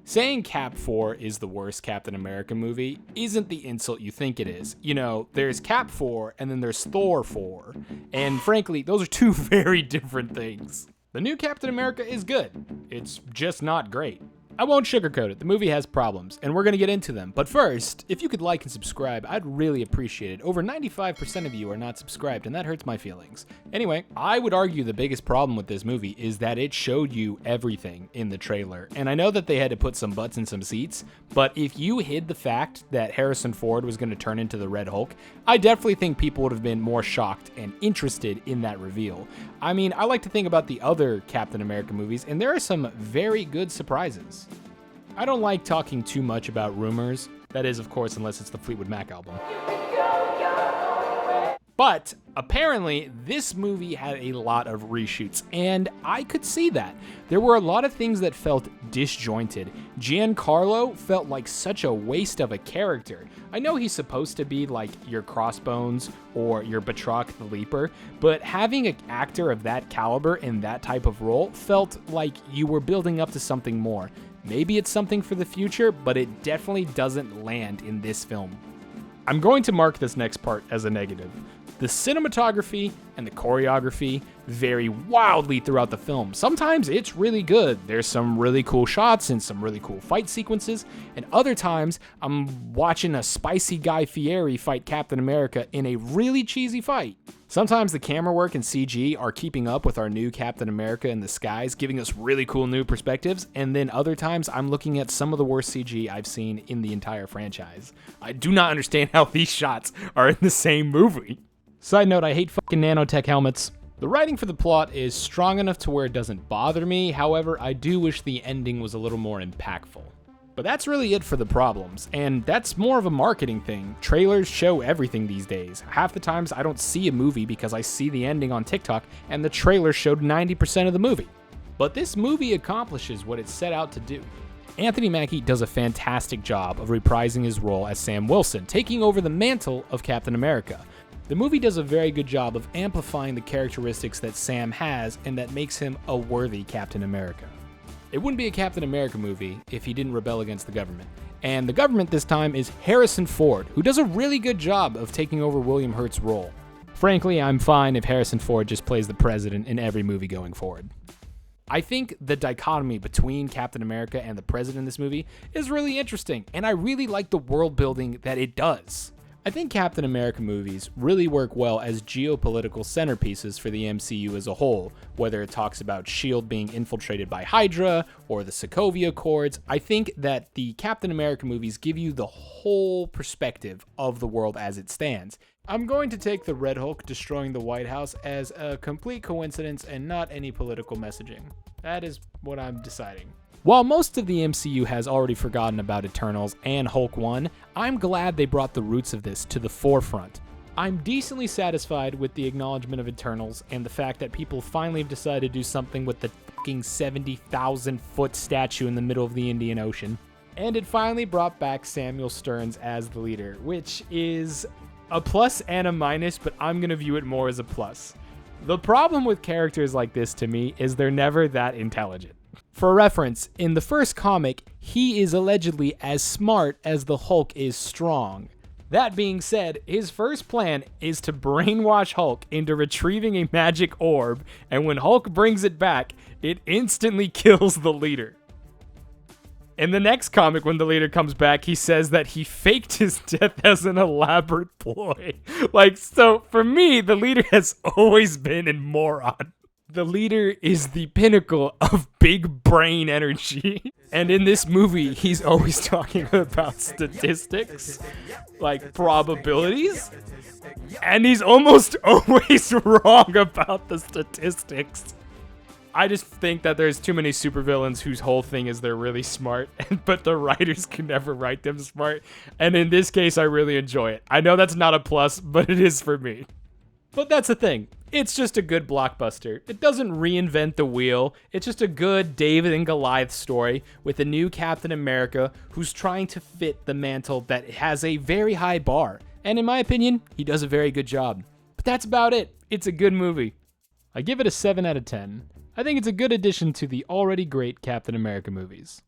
Saying Cap 4 is the worst Captain America movie isn't the insult you think it is. You know, there's Cap 4 and then there's Thor 4. And frankly, those are two very different things. The new Captain America is good. It's just not great. I won't sugarcoat it, the movie has problems, and we're gonna get into them. But first, if you could like and subscribe, I'd really appreciate it. Over 95% of you are not subscribed, and that hurts my feelings. Anyway, I would argue the biggest problem with this movie is that it showed you everything in the trailer. And I know that they had to put some butts in some seats, but if you hid the fact that Harrison Ford was gonna turn into the Red Hulk, I definitely think people would have been more shocked and interested in that reveal. I mean, I like to think about the other Captain America movies, and there are some very good surprises. I don't like talking too much about rumors. That is, of course, unless it's the Fleetwood Mac album. But apparently, this movie had a lot of reshoots, and I could see that. There were a lot of things that felt disjointed. Giancarlo felt like such a waste of a character. I know he's supposed to be like your Crossbones or your Batroc the Leaper, but having an actor of that caliber in that type of role felt like you were building up to something more. Maybe it's something for the future, but it definitely doesn't land in this film. I'm going to mark this next part as a negative. The cinematography and the choreography vary wildly throughout the film. Sometimes it's really good. There's some really cool shots and some really cool fight sequences, and other times I'm watching a spicy Guy Fieri fight Captain America in a really cheesy fight. Sometimes the camera work and CG are keeping up with our new Captain America in the skies, giving us really cool new perspectives, and then other times I'm looking at some of the worst CG I've seen in the entire franchise. I do not understand how these shots are in the same movie. Side note, I hate fucking nanotech helmets. The writing for the plot is strong enough to where it doesn't bother me, however, I do wish the ending was a little more impactful. But that's really it for the problems, and that's more of a marketing thing. Trailers show everything these days. Half the times I don't see a movie because I see the ending on TikTok, and the trailer showed 90% of the movie. But this movie accomplishes what it set out to do. Anthony Mackie does a fantastic job of reprising his role as Sam Wilson, taking over the mantle of Captain America. The movie does a very good job of amplifying the characteristics that Sam has and that makes him a worthy Captain America. It wouldn't be a Captain America movie if he didn't rebel against the government. And the government this time is Harrison Ford, who does a really good job of taking over William Hurt's role. Frankly, I'm fine if Harrison Ford just plays the president in every movie going forward. I think the dichotomy between Captain America and the president in this movie is really interesting, and I really like the world building that it does. I think Captain America movies really work well as geopolitical centerpieces for the MCU as a whole, whether it talks about S.H.I.E.L.D. being infiltrated by Hydra or the Sokovia Accords. I think that the Captain America movies give you the whole perspective of the world as it stands. I'm going to take the Red Hulk destroying the White House as a complete coincidence and not any political messaging. That is what I'm deciding. While most of the MCU has already forgotten about Eternals and Hulk 1, I'm glad they brought the roots of this to the forefront. I'm decently satisfied with the acknowledgement of Eternals and the fact that people finally have decided to do something with the fucking 70,000 foot statue in the middle of the Indian Ocean. And it finally brought back Samuel Stearns as the leader, which is a plus and a minus, but I'm gonna view it more as a plus. The problem with characters like this to me is they're never that intelligent. For reference, in the first comic, he is allegedly as smart as the Hulk is strong. That being said, his first plan is to brainwash Hulk into retrieving a magic orb, and when Hulk brings it back, it instantly kills the leader. In the next comic, when the leader comes back, he says that he faked his death as an elaborate ploy. So for me, the leader has always been a moron. The leader is the pinnacle of big brain energy. And in this movie, he's always talking about statistics, like probabilities. And he's almost always wrong about the statistics. I just think that there's too many supervillains whose whole thing is they're really smart, but the writers can never write them smart. And in this case, I really enjoy it. I know that's not a plus, but it is for me. But that's the thing. It's just a good blockbuster. It doesn't reinvent the wheel. It's just a good David and Goliath story with a new Captain America who's trying to fit the mantle that has a very high bar. And in my opinion, he does a very good job. But that's about it. It's a good movie. I give it a 7 out of 10. I think it's a good addition to the already great Captain America movies.